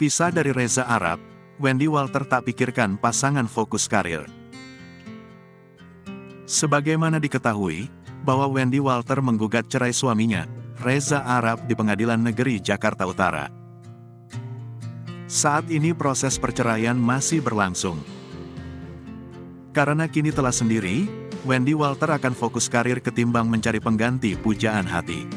Pisah dari Reza Arab, Wendy Walter tak pikirkan pasangan fokus karir. Sebagaimana diketahui, bahwa Wendy Walter menggugat cerai suaminya, Reza Arab di Pengadilan Negeri Jakarta Utara. Saat ini proses perceraian masih berlangsung. Karena kini telah sendiri, Wendy Walter akan fokus karir ketimbang mencari pengganti pujaan hati.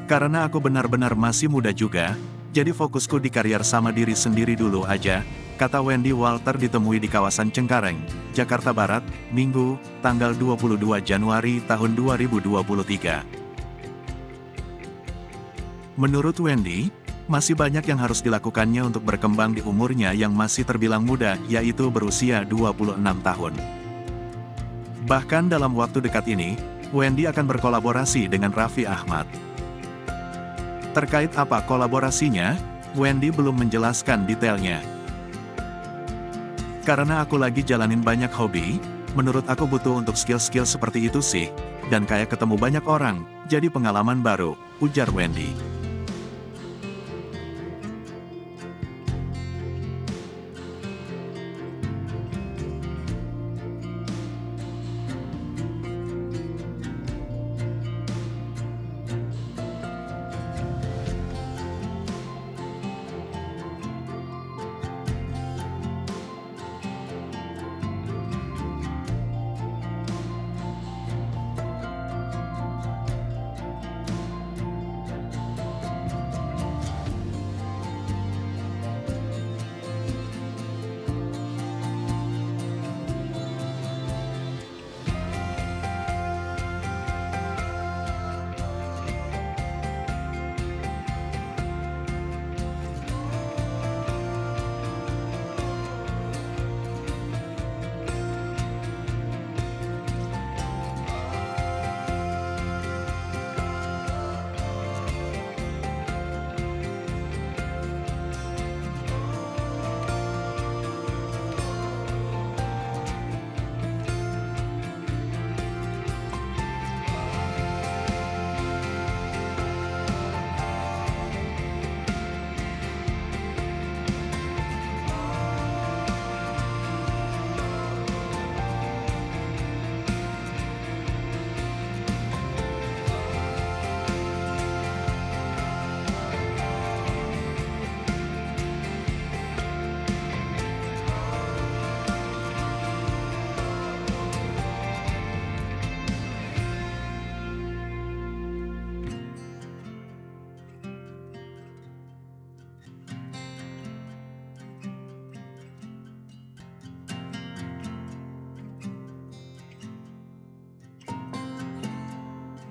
Karena aku benar-benar masih muda juga, jadi fokusku di karier sama diri sendiri dulu aja, kata Wendy Walter ditemui di kawasan Cengkareng, Jakarta Barat, Minggu, tanggal 22 Januari tahun 2023. Menurut Wendy, masih banyak yang harus dilakukannya untuk berkembang di umurnya yang masih terbilang muda, yaitu berusia 26 tahun. Bahkan dalam waktu dekat ini, Wendy akan berkolaborasi dengan Raffi Ahmad. Terkait apa kolaborasinya, Wendy belum menjelaskan detailnya. Karena aku lagi jalanin banyak hobi, menurut aku butuh untuk skill-skill seperti itu sih, dan kayak ketemu banyak orang, jadi pengalaman baru, ujar Wendy.